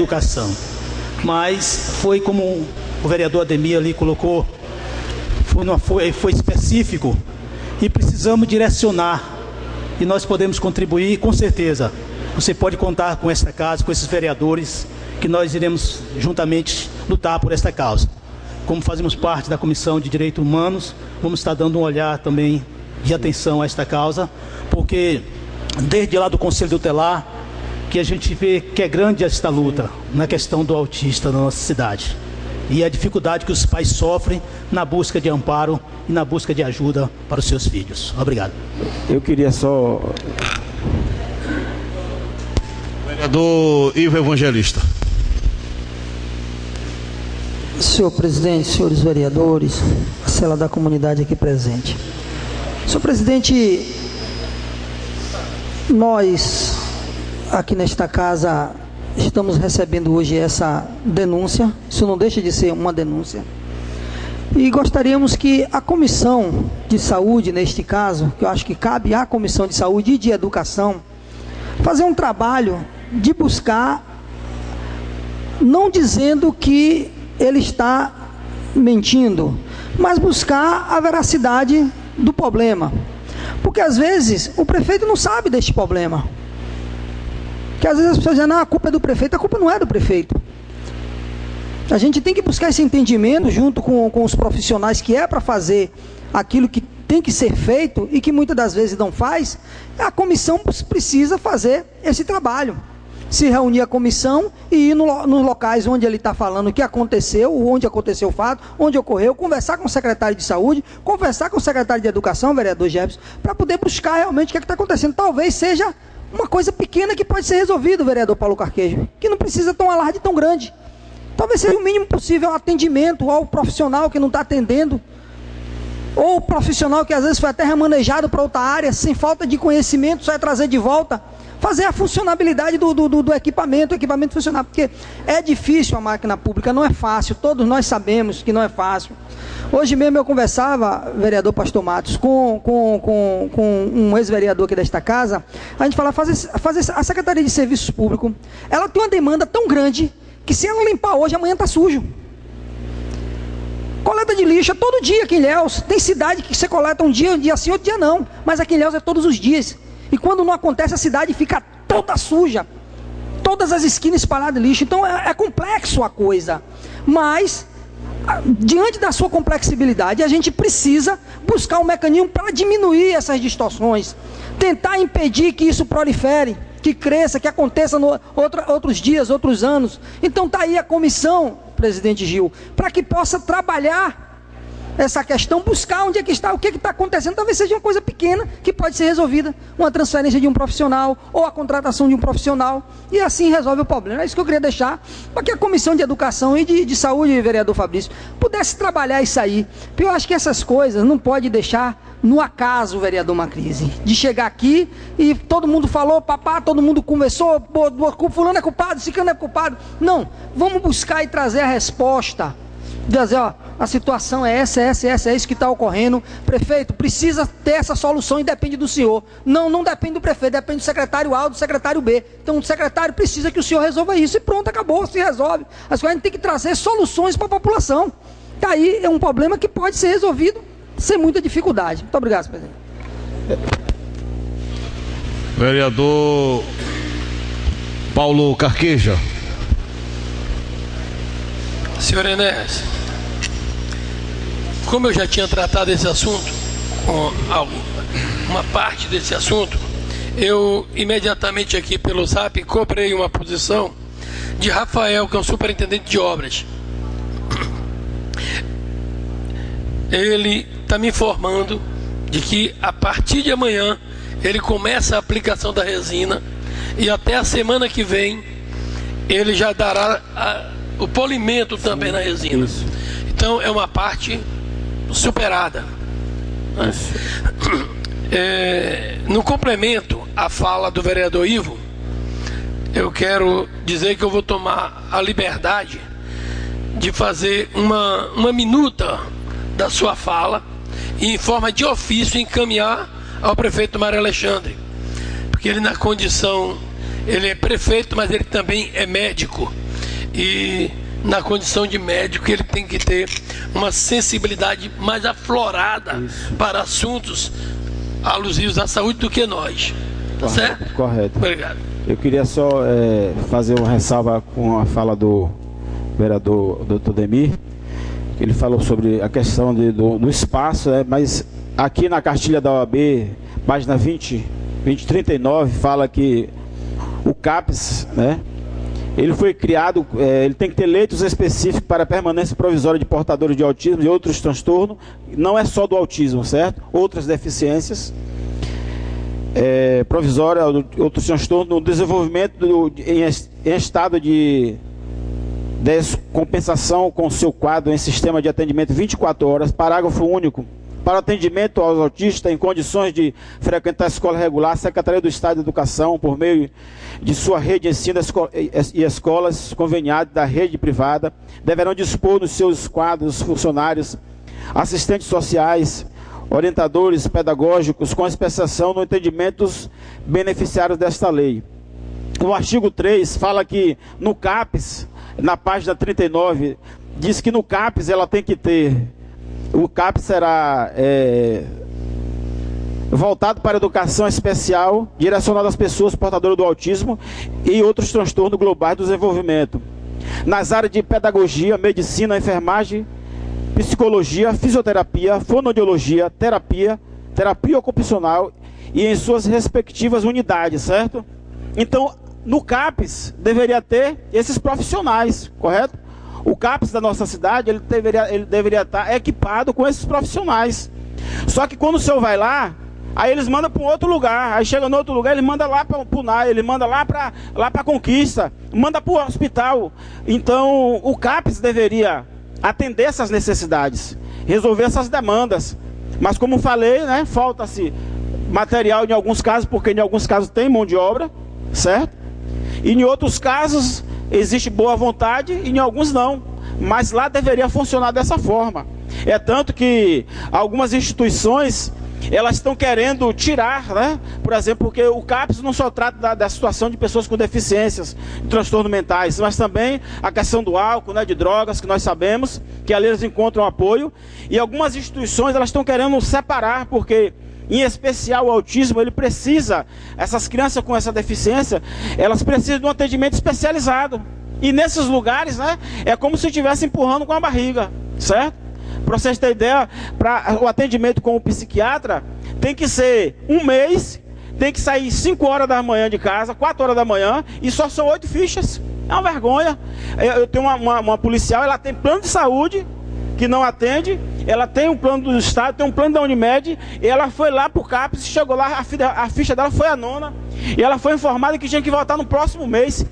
educação. Mas foi como o vereador Ademir ali colocou, foi específico e precisamos direcionar e nós podemos contribuir com certeza. Você pode contar com esta casa, com esses vereadores, que nós iremos juntamente lutar por esta causa. Como fazemos parte da Comissão de Direitos Humanos, vamos estar dando um olhar também de atenção a esta causa, porque desde lá do Conselho Tutelar, que a gente vê que é grande esta luta na questão do autista na nossa cidade. E a dificuldade que os pais sofrem na busca de amparo e na busca de ajuda para os seus filhos. Obrigado. Eu queria só... Vereador Ivo Evangelista. Senhor presidente, senhores vereadores, a cela da comunidade aqui presente. Senhor presidente, nós aqui nesta casa estamos recebendo hoje essa denúncia, isso não deixa de ser uma denúncia, e gostaríamos que a Comissão de Saúde, neste caso, que eu acho que cabe à Comissão de Saúde e de Educação, fazer um trabalho de buscar, não dizendo que ele está mentindo, mas buscar a veracidade do problema, porque às vezes o prefeito não sabe deste problema, que às vezes as pessoas dizem, não, a culpa é do prefeito. A culpa não é do prefeito. A gente tem que buscar esse entendimento junto com os profissionais, que é para fazer aquilo que tem que ser feito e que muitas das vezes não faz. A comissão precisa fazer esse trabalho, se reunir a comissão e ir nos locais onde ele está falando o que aconteceu, onde aconteceu o fato, onde ocorreu, conversar com o secretário de saúde, conversar com o secretário de educação, vereador Jefferson, para poder buscar realmente o que está acontecendo. Talvez seja uma coisa pequena que pode ser resolvida, vereador Paulo Carquejo, que não precisa ter um alarde tão grande. Talvez seja o mínimo possível o atendimento ao profissional que não está atendendo, ou o profissional que às vezes foi até remanejado para outra área, sem falta de conhecimento, só é trazer de volta, fazer a funcionabilidade do equipamento, o equipamento funcionar, porque é difícil a máquina pública, não é fácil, todos nós sabemos que não é fácil. Hoje mesmo eu conversava, vereador Pastor Matos, com um ex-vereador aqui desta casa, a gente fala, a Secretaria de Serviços Públicos, ela tem uma demanda tão grande, que se ela limpar hoje, amanhã está sujo. Coleta de lixo é todo dia aqui em Ilhéus, tem cidade que você coleta um dia sim, outro dia não, mas aqui em Ilhéus é todos os dias, e quando não acontece a cidade fica toda suja, todas as esquinas espalhadas de lixo, então é complexo a coisa, mas diante da sua complexibilidade, a gente precisa buscar um mecanismo para diminuir essas distorções, tentar impedir que isso prolifere, que cresça, que aconteça outros dias, outros anos. Então está aí a comissão, presidente Gil, para que possa trabalhar essa questão, buscar onde é que está, o que está acontecendo. Talvez seja uma coisa pequena que pode ser resolvida, uma transferência de um profissional ou a contratação de um profissional, e assim resolve o problema. É isso que eu queria deixar, para que a Comissão de Educação e de Saúde, vereador Fabrício, pudesse trabalhar isso aí, porque eu acho que essas coisas não pode deixar no acaso, vereador Macrise, de chegar aqui e todo mundo falou, papá, todo mundo conversou, fulano é culpado, ciclano é culpado. Não, vamos buscar e trazer a resposta, dizer, ó, a situação é essa, é isso que está ocorrendo, prefeito, precisa ter essa solução e depende do senhor. Não depende do prefeito, depende do secretário A ou do secretário B. Então o secretário precisa que o senhor resolva isso e pronto, acabou, se resolve. As coisas a gente tem que trazer soluções para a população. Tá aí, é um problema que pode ser resolvido sem muita dificuldade. Muito obrigado, senhor presidente. Vereador Paulo Carqueja. Senhor Enéas, como eu já tinha tratado esse assunto, com uma parte desse assunto, eu imediatamente aqui pelo Zap cobrei uma posição de Rafael, que é o superintendente de obras. Ele está me informando de que a partir de amanhã ele começa a aplicação da resina e até a semana que vem ele já dará o polimento também na resina. Isso. Então é uma parte superada, né? No complemento à fala do vereador Ivo, eu quero dizer que eu vou tomar a liberdade de fazer uma minuta da sua fala e em forma de ofício encaminhar ao prefeito Mário Alexandre, porque ele na condição, ele é prefeito, mas ele também é médico, e na condição de médico ele tem que ter uma sensibilidade mais aflorada para assuntos alusivos à saúde do que nós. Tá certo? Correto. Obrigado. Eu queria só fazer uma ressalva com a fala do vereador Dr. Demir. Ele falou sobre a questão do espaço, mas aqui na cartilha da OAB, página 2039, fala que o CAPS, né, ele foi criado, ele tem que ter leitos específicos para permanência provisória de portadores de autismo e outros transtornos, não é só do autismo, certo? Outras deficiências provisória, outros transtornos no desenvolvimento em estado de descompensação com seu quadro em sistema de atendimento 24 horas, parágrafo único. Para atendimento aos autistas em condições de frequentar a escola regular, a Secretaria do Estado de Educação, por meio de sua rede de ensino e escolas conveniadas da rede privada, deverão dispor nos seus quadros funcionários, assistentes sociais, orientadores pedagógicos com especialização no entendimento dos beneficiários desta lei. No artigo 3, fala que no CAPS, na página 39, diz que no CAPS ela tem que ter, o CAPS será voltado para a educação especial, direcionado às pessoas portadoras do autismo e outros transtornos globais do desenvolvimento. Nas áreas de pedagogia, medicina, enfermagem, psicologia, fisioterapia, fonoaudiologia, terapia ocupacional e em suas respectivas unidades, certo? Então, no CAPS deveria ter esses profissionais, correto? O CAPS da nossa cidade, ele deveria estar equipado com esses profissionais. Só que quando o senhor vai lá, aí eles mandam para um outro lugar, aí chega no outro lugar, ele manda lá para o NAI, ele manda lá para Conquista, manda para o hospital. Então, o CAPS deveria atender essas necessidades, resolver essas demandas. Mas como falei, né, falta-se material em alguns casos, porque em alguns casos tem mão de obra, certo? E em outros casos existe boa vontade e em alguns não. Mas lá deveria funcionar dessa forma. É tanto que algumas instituições, elas estão querendo tirar, né? Por exemplo, porque o CAPS não só trata da situação de pessoas com deficiências, de transtornos mentais, mas também a questão do álcool, né, de drogas, que nós sabemos que ali eles encontram apoio. E algumas instituições, elas estão querendo separar, porque em especial o autismo, ele precisa, essas crianças com essa deficiência, elas precisam de um atendimento especializado. E nesses lugares, né, é como se estivesse empurrando com a barriga, certo? Para vocês terem ideia, para o atendimento com o psiquiatra, tem que ser um mês, tem que sair 5 horas da manhã de casa, 4 horas da manhã, e só são 8 fichas. É uma vergonha. Eu tenho uma policial, ela tem plano de saúde, que não atende, ela tem um plano do Estado, tem um plano da Unimed, e ela foi lá para o CAPS, chegou lá, a ficha dela foi a 9ª, e ela foi informada que tinha que voltar no próximo mês.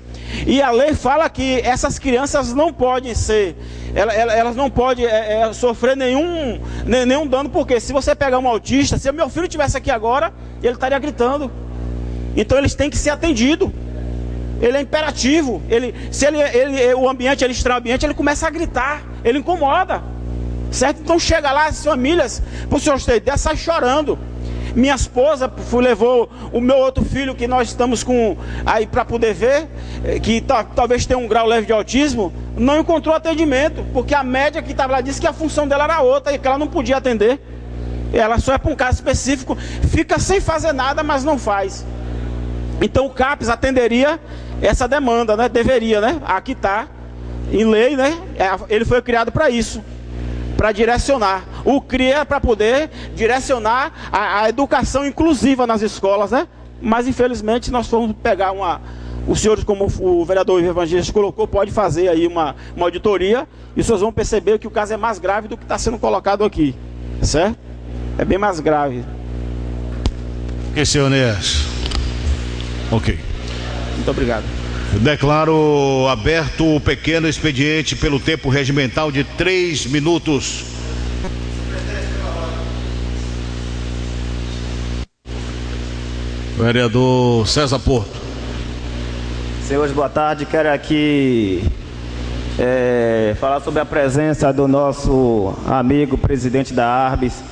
E a lei fala que essas crianças não podem ser, elas não podem sofrer nenhum dano, porque se você pegar um autista, se o meu filho estivesse aqui agora, ele estaria gritando. Então eles têm que ser atendidos. Ele é imperativo. O ambiente, ele estranha o ambiente, ele começa a gritar, ele incomoda, certo? Então chega lá, as famílias, para o senhor ter ideia, sai chorando. Minha esposa levou o meu outro filho, que nós estamos com aí para poder ver, que talvez tenha um grau leve de autismo, não encontrou atendimento, porque a médica que estava lá disse que a função dela era outra e que ela não podia atender. Ela só é para um caso específico, fica sem fazer nada, mas não faz. Então o CAPS atenderia essa demanda, né? Deveria, né? Aqui está em lei, né? Ele foi criado para isso, para direcionar. O CRIA para poder direcionar a educação inclusiva nas escolas, né? Mas infelizmente nós fomos pegar os senhores, como o vereador Ivo Evangelista colocou, pode fazer aí uma auditoria, e vocês vão perceber que o caso é mais grave do que está sendo colocado aqui, certo? É bem mais grave. Ok, senhor Enéas. Ok. Muito obrigado. Declaro aberto o pequeno expediente pelo tempo regimental de 3 minutos. Vereador César Porto. Senhores, boa tarde. Quero aqui falar sobre a presença do nosso amigo presidente da ARBES,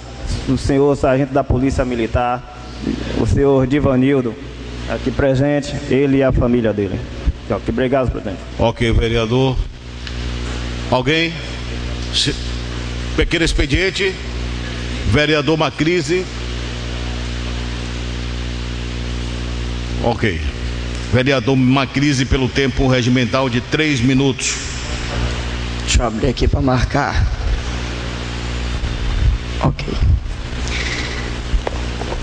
o senhor sargento da Polícia Militar, o senhor Divanildo, aqui presente, ele e a família dele. Ok, obrigado, presidente. Ok, vereador. Alguém? Pequeno expediente. Vereador Macrise. Ok. Vereador Macrise pelo tempo regimental de 3 minutos. Deixa eu abrir aqui para marcar. Ok.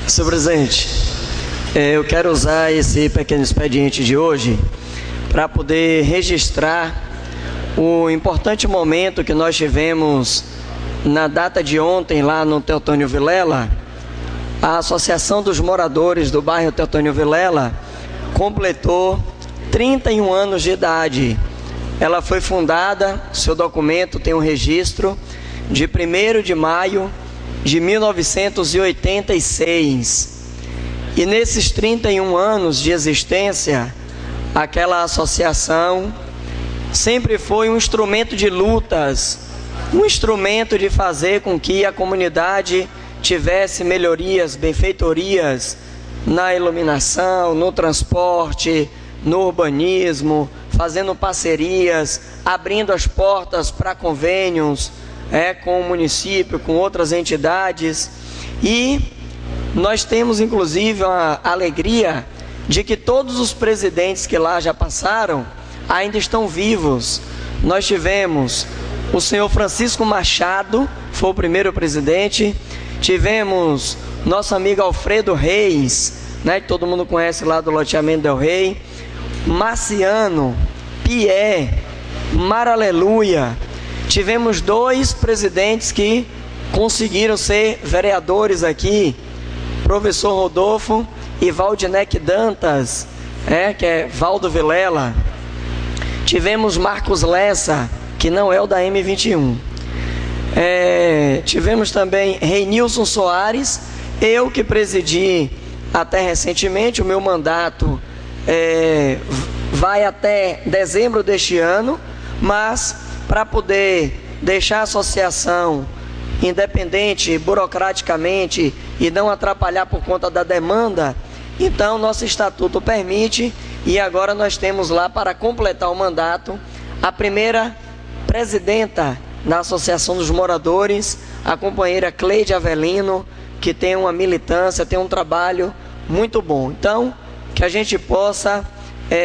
Senhor presidente, eu quero usar esse pequeno expediente de hoje para poder registrar o importante momento que nós tivemos na data de ontem lá no Teotônio Vilela. A Associação dos Moradores do bairro Teotônio Vilela completou 31 anos de idade. Ela foi fundada, seu documento tem um registro de 1º de maio de 1986. E nesses 31 anos de existência, aquela associação sempre foi um instrumento de lutas, um instrumento de fazer com que a comunidade tivesse melhorias, benfeitorias na iluminação, no transporte, no urbanismo, fazendo parcerias, abrindo as portas para convênios com o município, com outras entidades. E nós temos inclusive a alegria de que todos os presidentes que lá já passaram ainda estão vivos. Nós tivemos o senhor Francisco Machado, foi o primeiro presidente. Tivemos nosso amigo Alfredo Reis, que todo mundo conhece lá do loteamento Del Rey. Marciano, Pierre, Maraleluia. Tivemos 2 presidentes que conseguiram ser vereadores aqui, professor Rodolfo e Valdinec Dantas, que é Valdo Vilela. Tivemos Marcos Lessa, que não é o da M21. Tivemos também Reinilson Soares, eu que presidi até recentemente. O meu mandato vai até dezembro deste ano, mas para poder deixar a associação independente burocraticamente e não atrapalhar por conta da demanda, então nosso estatuto permite, e agora nós temos lá para completar o mandato a primeira presidenta da Associação dos Moradores, a companheira Cleide Avelino, que tem uma militância, tem um trabalho muito bom. Então, que a gente possa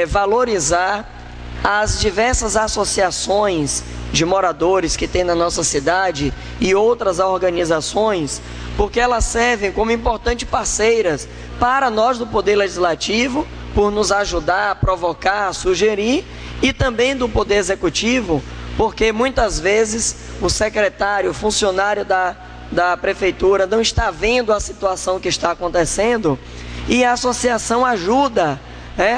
valorizar as diversas associações de moradores que tem na nossa cidade e outras organizações, porque elas servem como importantes parceiras para nós do Poder Legislativo, por nos ajudar a provocar, a sugerir, e também do Poder Executivo, porque muitas vezes o secretário, o funcionário da Prefeitura não está vendo a situação que está acontecendo, e a associação ajuda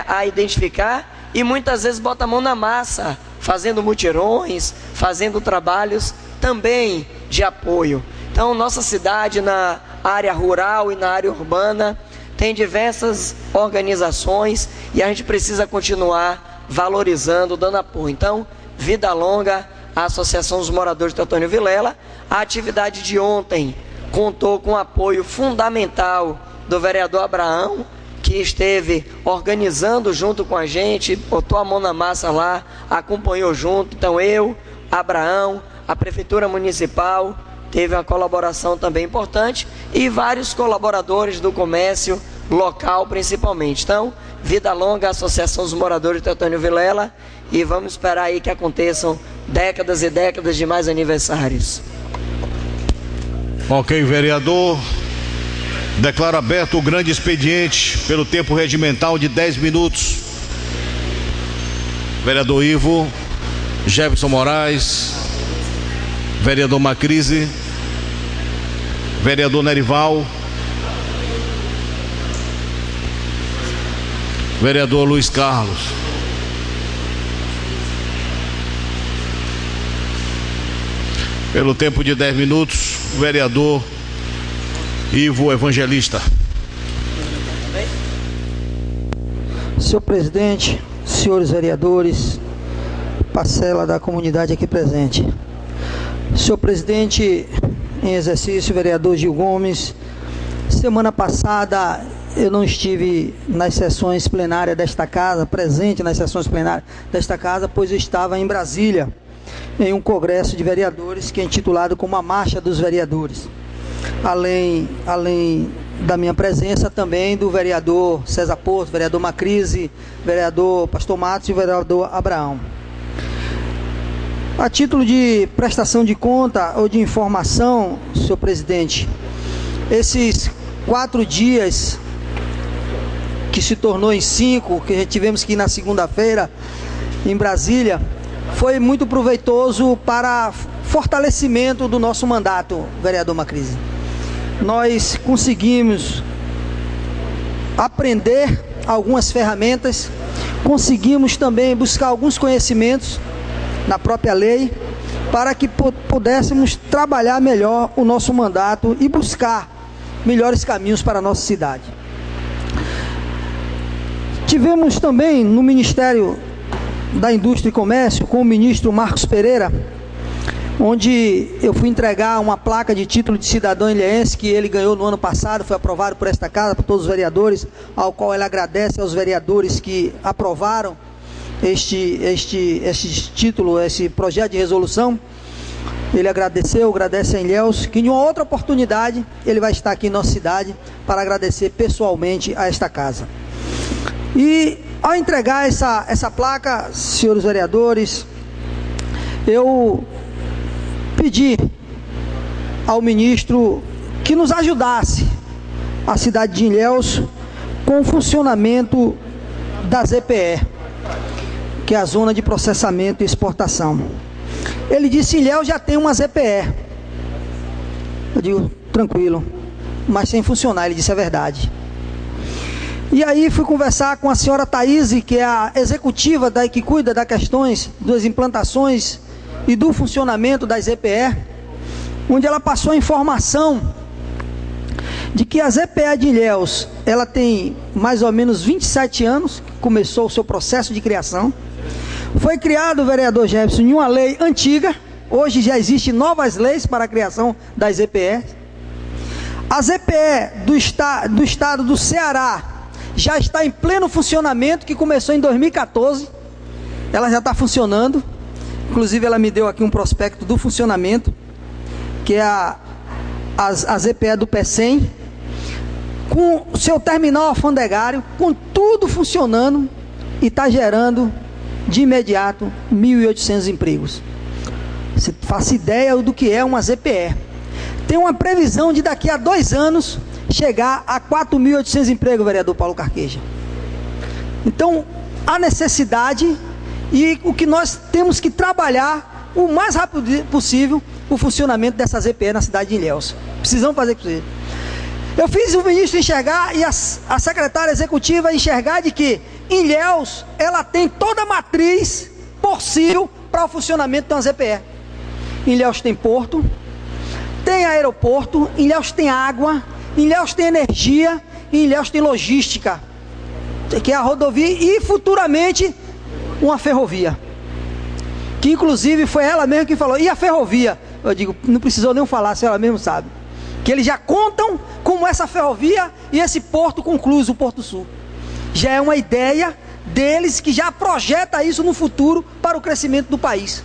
a identificar e muitas vezes bota a mão na massa, fazendo mutirões, fazendo trabalhos também de apoio. Então, nossa cidade, na área rural e na área urbana, tem diversas organizações e a gente precisa continuar valorizando, dando apoio. Então, vida longa à Associação dos Moradores de Teotônio Vilela. A atividade de ontem contou com o apoio fundamental do vereador Abraão, que esteve organizando junto com a gente, botou a mão na massa lá, acompanhou junto. Então eu, Abraão, a Prefeitura Municipal teve uma colaboração também importante e vários colaboradores do comércio local principalmente. Então, vida longa à Associação dos Moradores de Teotônio Vilela, e vamos esperar aí que aconteçam décadas e décadas de mais aniversários. Ok, vereador. Declaro aberto o grande expediente pelo tempo regimental de 10 minutos. Vereador Ivo, Jefferson Moraes, vereador Macrise, vereador Nerival, vereador Luiz Carlos. Pelo tempo de 10 minutos, vereador Ivo Evangelista. Senhor presidente, senhores vereadores, parcela da comunidade aqui presente. Senhor presidente em exercício, vereador Gil Gomes, semana passada eu não estive nas sessões plenárias desta casa, presente nas sessões plenárias desta casa, pois eu estava em Brasília, em um congresso de vereadores que é intitulado como a Marcha dos Vereadores. Além da minha presença, também do vereador César Porto, vereador Macrise, vereador Pastor Matos e o vereador Abraão. A título de prestação de conta ou de informação, senhor presidente, esses 4 dias, que se tornou em 5, que tivemos que ir na segunda-feira em Brasília, foi muito proveitoso para fortalecimento do nosso mandato, vereador Macrise. Nós conseguimos aprender algumas ferramentas, conseguimos também buscar alguns conhecimentos na própria lei, para que pudéssemos trabalhar melhor o nosso mandato e buscar melhores caminhos para a nossa cidade. Tivemos também no Ministério da Indústria e Comércio, com o ministro Marcos Pereira, onde eu fui entregar uma placa de título de cidadão ilhéense que ele ganhou no ano passado, foi aprovado por esta casa, por todos os vereadores, ao qual ele agradece aos vereadores que aprovaram este título, esse projeto de resolução. Ele agradece a Ilhéus, que em uma outra oportunidade ele vai estar aqui em nossa cidade para agradecer pessoalmente a esta casa. E ao entregar essa placa, senhores vereadores, eu pedi ao ministro que nos ajudasse, a cidade de Ilhéus, com o funcionamento da ZPE, que é a Zona de Processamento e Exportação. Ele disse: Ilhéus já tem uma ZPE. Eu digo: tranquilo, mas sem funcionar. Ele disse: é verdade. E aí fui conversar com a senhora Thaís, que é a executiva que cuida das questões das implantações e do funcionamento da ZPE, onde ela passou a informação de que a ZPE de Ilhéus, ela tem mais ou menos 27 anos, que começou o seu processo de criação. Foi criado, vereador Jefferson, em uma lei antiga. Hoje já existem novas leis para a criação da ZPE. A ZPE do estado do Ceará já está em pleno funcionamento, que começou em 2014. Ela já está funcionando. Inclusive ela me deu aqui um prospecto do funcionamento, que é a ZPE do PECEM, com o seu terminal alfandegário, com tudo funcionando, e está gerando de imediato 1.800 empregos. Você faça ideia do que é uma ZPE. Tem uma previsão de daqui a 2 anos chegar a 4.800 empregos, vereador Paulo Carqueja. Então, a necessidade e o que nós temos que trabalhar o mais rápido possível, o funcionamento dessa ZPE na cidade de Ilhéus. Precisamos fazer isso. Eu fiz o ministro enxergar e a secretária executiva enxergar de que Ilhéus, ela tem toda a matriz possível para o funcionamento de uma ZPE. Ilhéus tem porto, tem aeroporto, Ilhéus tem água, Ilhéus tem energia, e Ilhéus tem logística, que é a rodovia, e futuramente uma ferrovia, que inclusive foi ela mesma que falou: e a ferrovia? Eu digo: não precisou nem falar, se ela mesmo sabe, que eles já contam com essa ferrovia e esse porto concluso, o Porto Sul. Já é uma ideia deles que já projeta isso no futuro para o crescimento do país.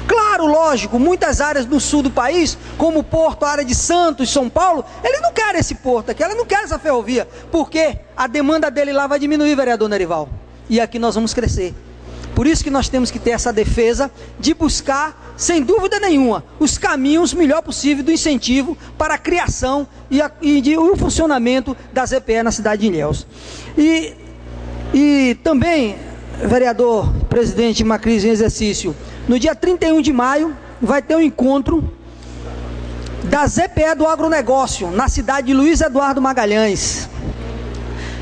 Claro, lógico, muitas áreas do sul do país, como o Porto, a área de Santos, São Paulo, eles não querem esse porto aqui, eles não querem essa ferrovia, porque a demanda dele lá vai diminuir, vereador Nerival, e aqui nós vamos crescer. Por isso que nós temos que ter essa defesa de buscar, sem dúvida nenhuma, os caminhos melhor possível do incentivo para a criação e o funcionamento da ZPE na cidade de Ilhéus. E também, vereador presidente Macrise em exercício, no dia 31 de maio vai ter um encontro da ZPE do agronegócio na cidade de Luiz Eduardo Magalhães.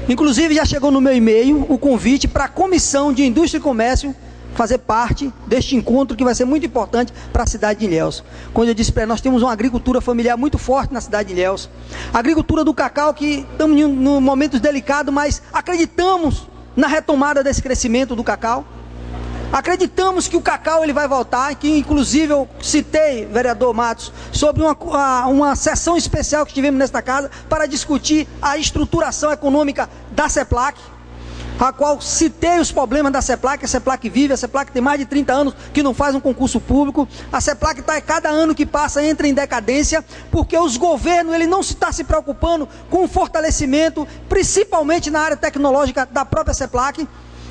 Inclusive já chegou no meu e-mail o convite para a Comissão de Indústria e Comércio fazer parte deste encontro, que vai ser muito importante para a cidade de Ilhéus. Quando eu disse para nós temos uma agricultura familiar muito forte na cidade de Ilhéus, a agricultura do cacau, que estamos em momentos delicados, mas acreditamos na retomada desse crescimento do cacau. Acreditamos que o Cacau ele vai voltar, que inclusive eu citei, vereador Matos, sobre uma sessão especial que tivemos nesta casa para discutir a estruturação econômica da CEPLAC, a qual citei os problemas da CEPLAC. A CEPLAC vive, a CEPLAC tem mais de 30 anos que não faz um concurso público, a CEPLAC cada ano que passa entra em decadência, porque os governos ele não está se preocupando com o fortalecimento, principalmente na área tecnológica da própria CEPLAC,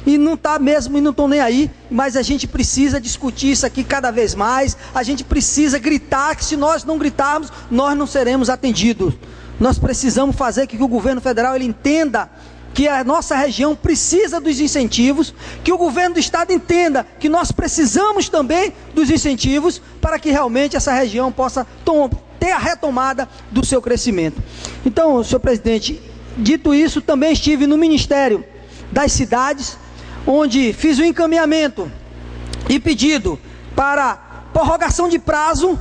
e não está mesmo, e não estão nem aí, mas a gente precisa discutir isso aqui cada vez mais, a gente precisa gritar, que se nós não gritarmos, nós não seremos atendidos. Nós precisamos fazer que o governo federal ele entenda que a nossa região precisa dos incentivos, que o governo do estado entenda que nós precisamos também dos incentivos para que realmente essa região possa ter a retomada do seu crescimento. Então, senhor presidente, dito isso, também estive no Ministério das Cidades, onde fiz o encaminhamento e pedido para prorrogação de prazo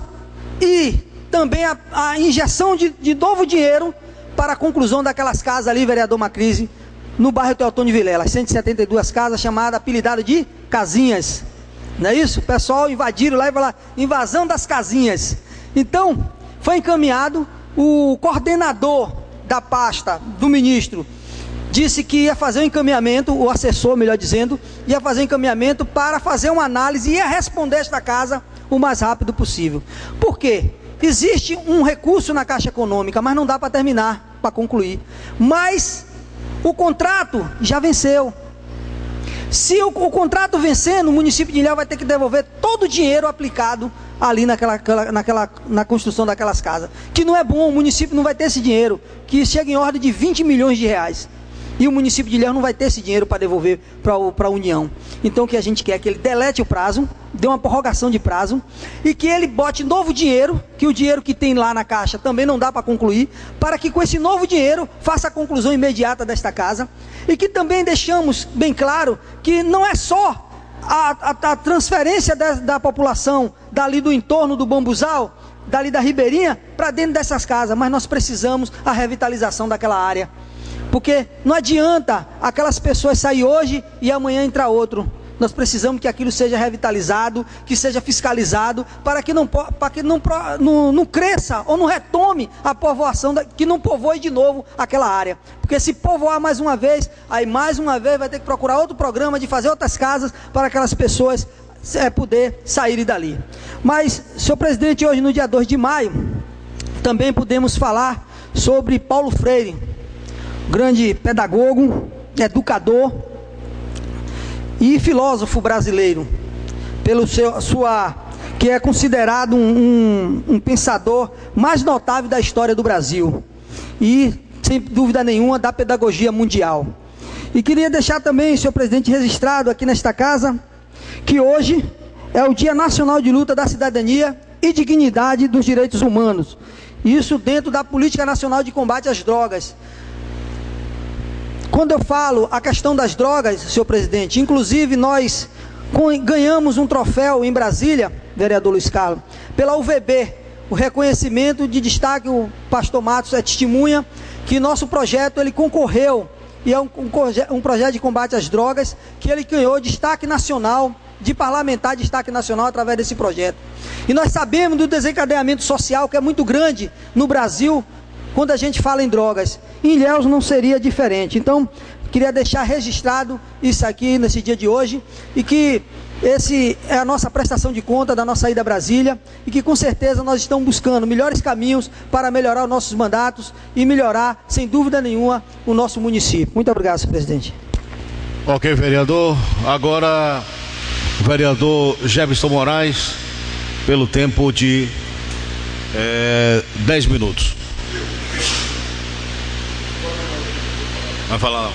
e também a injeção de novo dinheiro para a conclusão daquelas casas ali, vereador Macrise, no bairro Teotônio Vilela, 172 casas, apelidado de casinhas, não é isso? O pessoal invadiram lá e falaram, invasão das casinhas. Então, foi encaminhado, o coordenador da pasta do ministro disse que ia fazer um encaminhamento, o assessor, melhor dizendo, ia fazer um encaminhamento para fazer uma análise e ia responder esta casa o mais rápido possível. Por quê? Existe um recurso na Caixa Econômica, mas não dá para terminar, para concluir. Mas o contrato já venceu. Se o contrato vencendo, o município de Ilhéus vai ter que devolver todo o dinheiro aplicado ali na construção daquelas casas. Que não é bom, o município não vai ter esse dinheiro, que chega em ordem de 20 milhões de reais. E o município de Ilhéus não vai ter esse dinheiro para devolver para a União. Então o que a gente quer é que ele delete o prazo, dê uma prorrogação de prazo, e que ele bote novo dinheiro, que o dinheiro que tem lá na Caixa também não dá para concluir, para que com esse novo dinheiro faça a conclusão imediata desta casa, e que também deixamos bem claro que não é só a transferência da população dali do entorno do Bambuzal, dali da Ribeirinha, para dentro dessas casas, mas nós precisamos a revitalização daquela área. Porque não adianta aquelas pessoas sair hoje e amanhã entrar outro. Nós precisamos que aquilo seja revitalizado, que seja fiscalizado, para que não cresça ou não retome a povoação, que não povoe de novo aquela área. Porque se povoar mais uma vez, aí mais uma vez vai ter que procurar outro programa de fazer outras casas para aquelas pessoas poder saírem dali. Mas, senhor presidente, hoje no dia 2 de maio, também podemos falar sobre Paulo Freire, grande pedagogo, educador e filósofo brasileiro, que é considerado um pensador mais notável da história do Brasil e, sem dúvida nenhuma, da pedagogia mundial. E queria deixar também, senhor presidente, registrado aqui nesta casa, que hoje é o Dia Nacional de Luta da Cidadania e Dignidade dos Direitos Humanos. Isso dentro da Política Nacional de Combate às Drogas. Quando eu falo a questão das drogas, senhor presidente, inclusive nós ganhamos um troféu em Brasília, vereador Luiz Carlos, pela UVB, o reconhecimento de destaque, o pastor Matos é testemunha, que nosso projeto ele concorreu, e é um projeto de combate às drogas, que ele ganhou destaque nacional, de parlamentar destaque nacional através desse projeto. E nós sabemos do desencadeamento social que é muito grande no Brasil, quando a gente fala em drogas. Em Ilhéus não seria diferente. Então, queria deixar registrado isso aqui nesse dia de hoje, e que esse é a nossa prestação de conta da nossa ida a Brasília, e que com certeza nós estamos buscando melhores caminhos para melhorar os nossos mandatos e melhorar, sem dúvida nenhuma, o nosso município. Muito obrigado, senhor presidente. Ok, vereador. Agora, o vereador Jefferson Moraes, pelo tempo de 10 minutos. Vai falar não.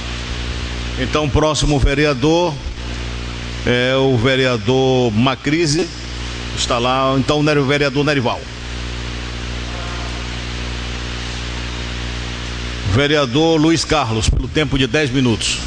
Então, o próximo vereador é o vereador Macrise. Está lá, então, o vereador Nerival. Vereador Luiz Carlos, pelo tempo de 10 minutos.